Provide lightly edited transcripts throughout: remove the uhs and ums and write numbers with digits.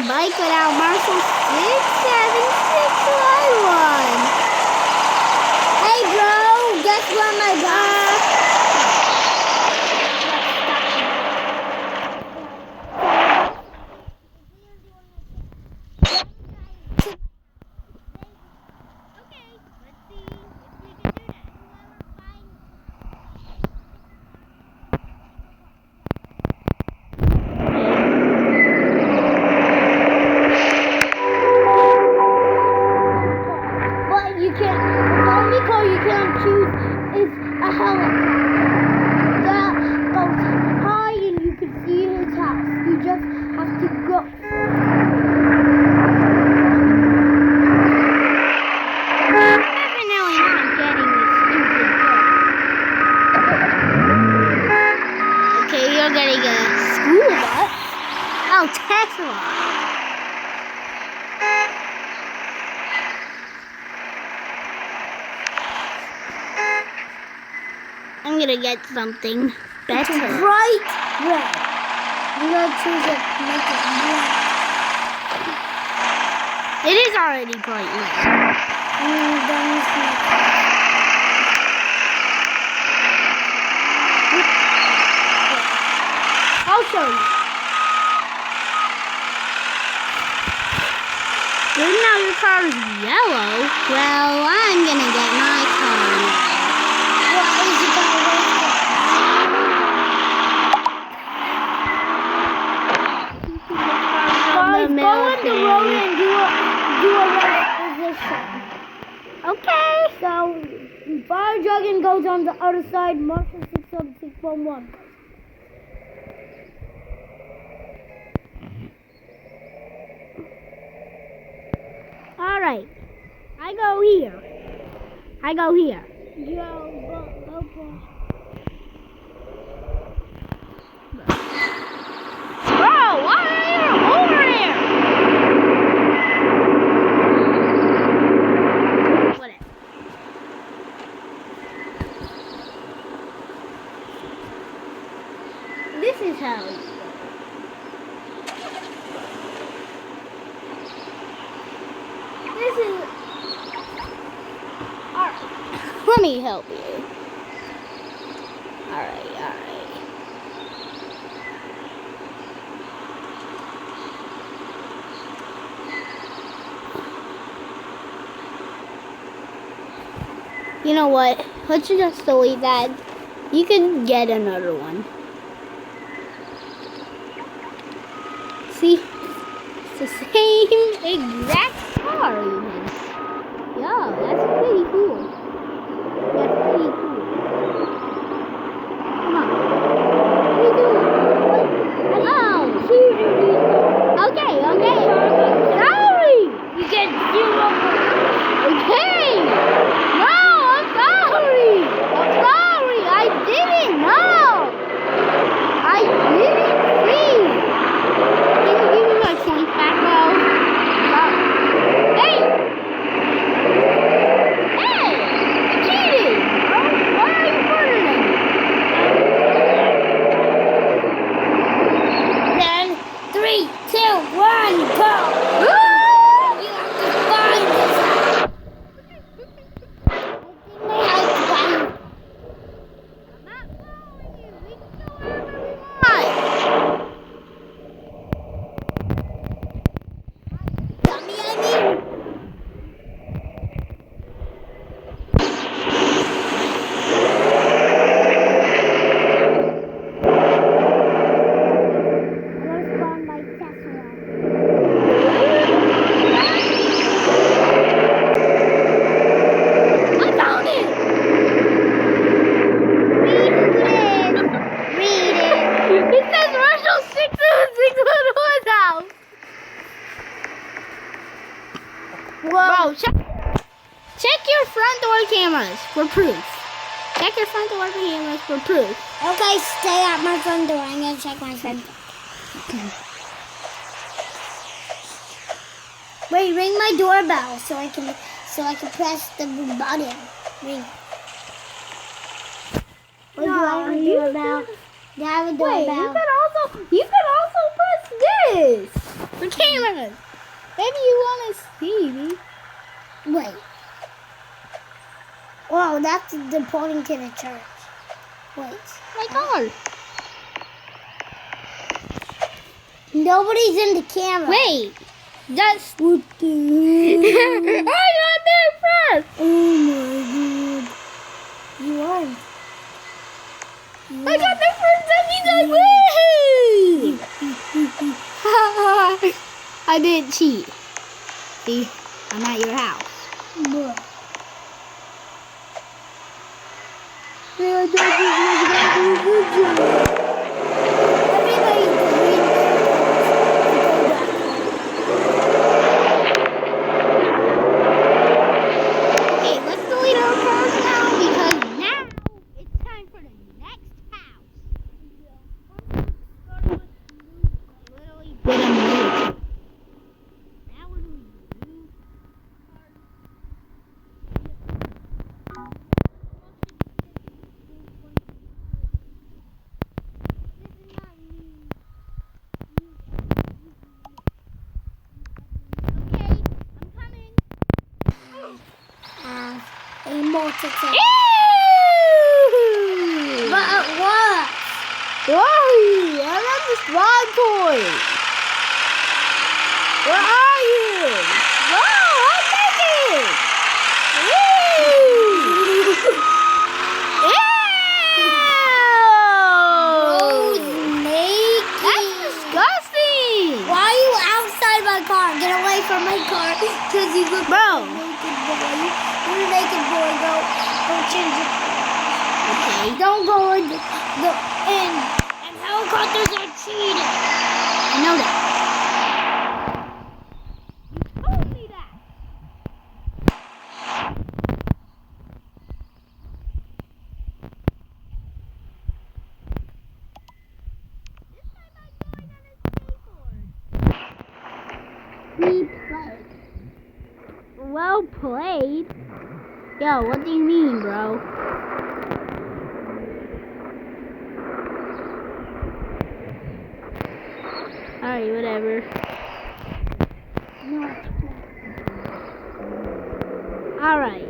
bike without Marshall 67611. Hey bro, guess what my bike? I'm gonna get something better. It's bright red. I'm gonna choose it. Make it bright. It is already bright red. I'll show you. Well, now your car is yellow. Well, I'm gonna get my car yellow. What is it about guys, go on the road and do a right position. Okay. So, fire dragon goes on the other side. Marshall 67611. All right. I go here. Go. Bro, why are you over there? Whatever. This is how you go. This is... Alright. Let me help you. Alright. You know what? Let's just delete that. You can get another one. See? It's the same exact car even. Yeah, that's pretty cool. Come on. What are you doing? Hello. Okay. Sorry. You get 0. Okay. No, I'm sorry. I didn't know. I didn't see. Can you give me my points back, bro? Hey! You cheated! Why are you further than me? 10, 3, 2, 1, go! You have to find this. Whoa, check your front door cameras for proof. Check your front door cameras for proof. Okay, stay at my front door. I'm gonna check my front door. Okay. Wait, ring my doorbell so I can press the button. Ring. Wait, do I have a doorbell? Do I have a doorbell? Wait, you could also press this. The camera us. Maybe you want to see me. Wait. Wow, that's the pointing to the church. Wait. My car. Nobody's in the camera. Wait. That's... What the hell? I got there first. Oh my god. You won. I got there first. That means I win. I didn't cheat. See, I'm at your house. Bruh. Everybody's doing Okay, let's delete our cars now because now it's time for the next house. Literally did a move. Now we're doing new Okay, I'm coming. a multitude. Ew! But what? Why? I'm at the slide toy. Where are you? No, I'll take it. Ew! Oh, Ew! naked. That's disgusting. Why are you outside my car? Get away from my car. Because you look Bro. like a naked boy. You're a naked boy. Go change it. Okay. Don't go in. And helicopters are cheating. I know that. You told me that. This time I'm going on a skateboard. We play. Well played. Yo, what do you mean, bro? Alright, whatever. No. Alright.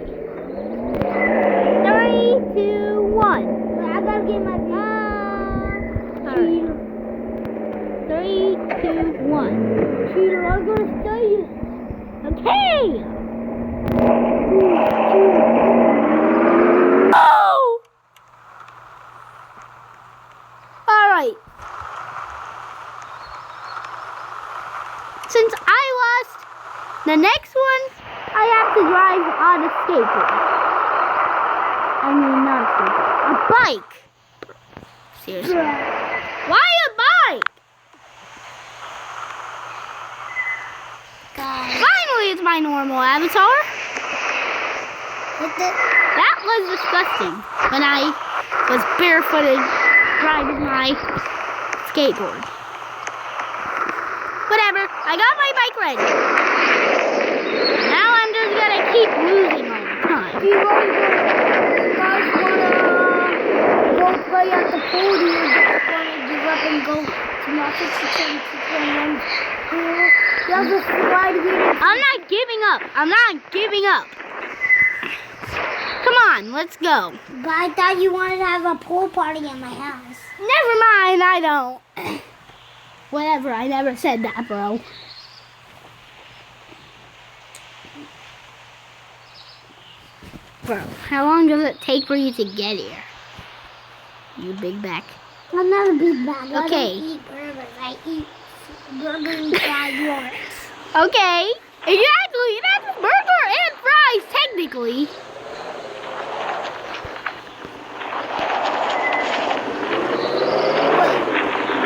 3, 2, 1. Wait, I gotta get my Alright. 3, 2, 1. cheater. I'm gonna stay in. Okay! Oh! Alright. Since I lost the next one, I have to drive on a skateboard. I mean, not a skateboard. A bike. Seriously. Why a bike? God. Finally, it's my normal avatar. That was disgusting when I was barefooted driving my skateboard. Whatever, I got my bike ready. Now I'm just gonna keep losing all the time. Do you guys wanna go play at the pool? Do you just wanna give up and go to my 51 pool? There's a slide here. I'm not giving up. I'm not giving up. Come on, let's go. But I thought you wanted to have a pool party at my house. Never mind, I don't. Whatever, I never said that, bro. Bro, how long does it take for you to get here? You big back. I'm not a big bag. Okay. I don't eat burgers. I eat burgers and fried yours. Okay. Exactly, that's a burger and fries, technically.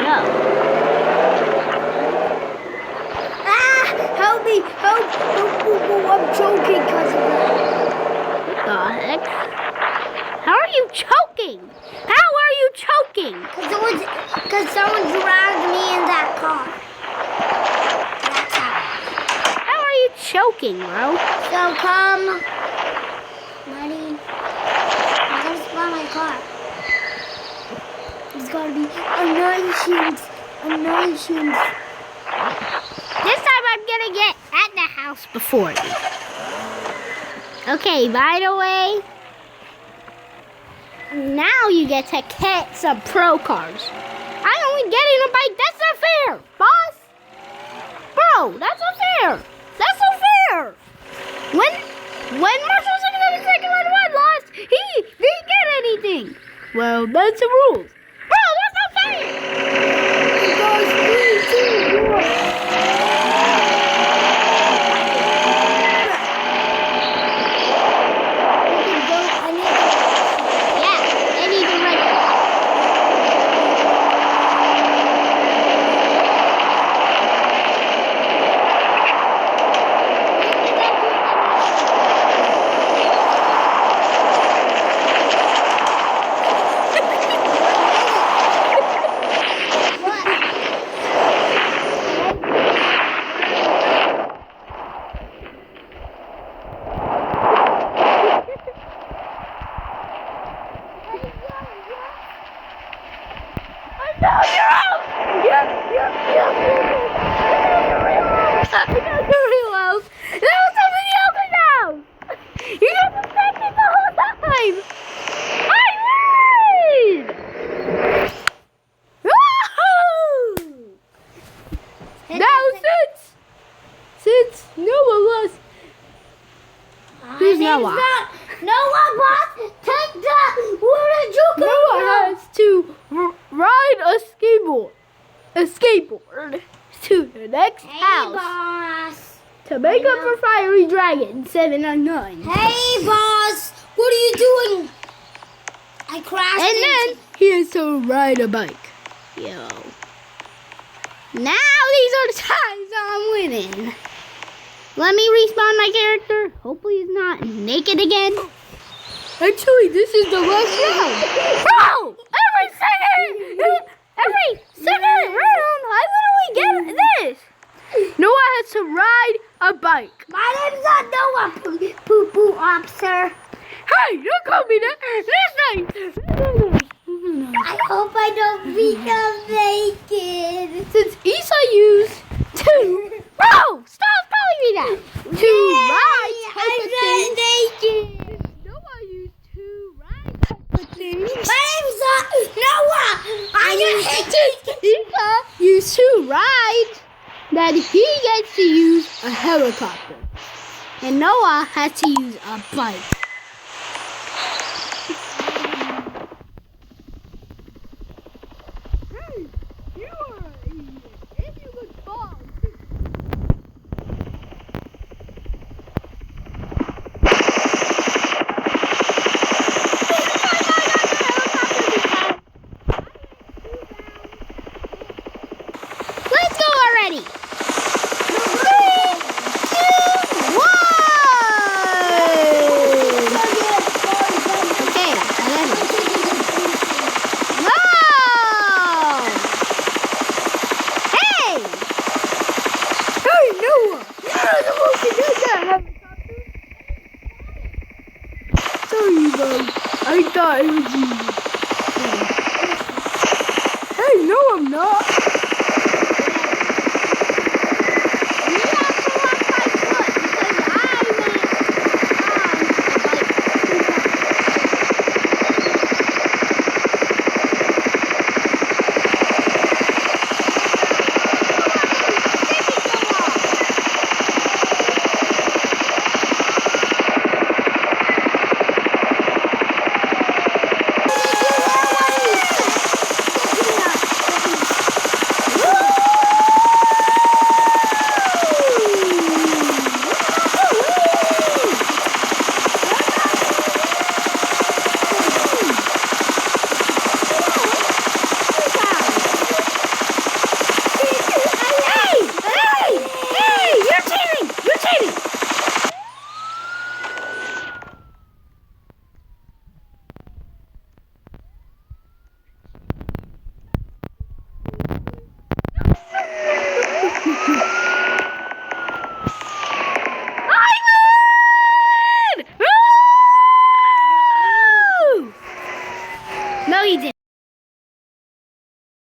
No. Help me! Help! I'm choking because of that. What the heck? How are you choking? How are you choking? Because someone dragged me in that car. That's how. How are you choking, bro? So come, buddy. I'm gonna spawn my car. It's gonna be a nice shoot. This time I'm gonna get at the house before you. Okay, by the way, now you get to get some pro cars. I'm only getting a bike. That's not fair, boss. Bro, that's not fair. That's not fair. When Marshall 676 lost, he didn't get anything. Well, that's the rules. Bro, that's not fair. Noah, boss, take that. Where did you go? Noah has to ride a skateboard to the next house Boss. to make up for Fiery Dragon 709. Hey, boss, what are you doing? I crashed. And then he has to ride a bike. Yo. Now these are the times I'm winning. Let me respawn my character. Hopefully he's not naked again. Actually, this is the last round. Bro! Every second round, I literally get this. Noah has to ride a bike. My name's not Noah, poo-poo officer. Hey, don't call me that. This name. I hope I don't become naked. Since Isa used two. Bro, stop calling me that. Two rides. I'm not naked. Noah used two rides. My name's not Noah. I just hit you. Isa used two rides. That he gets to use a helicopter. And Noah has to use a bike. I thought it was you.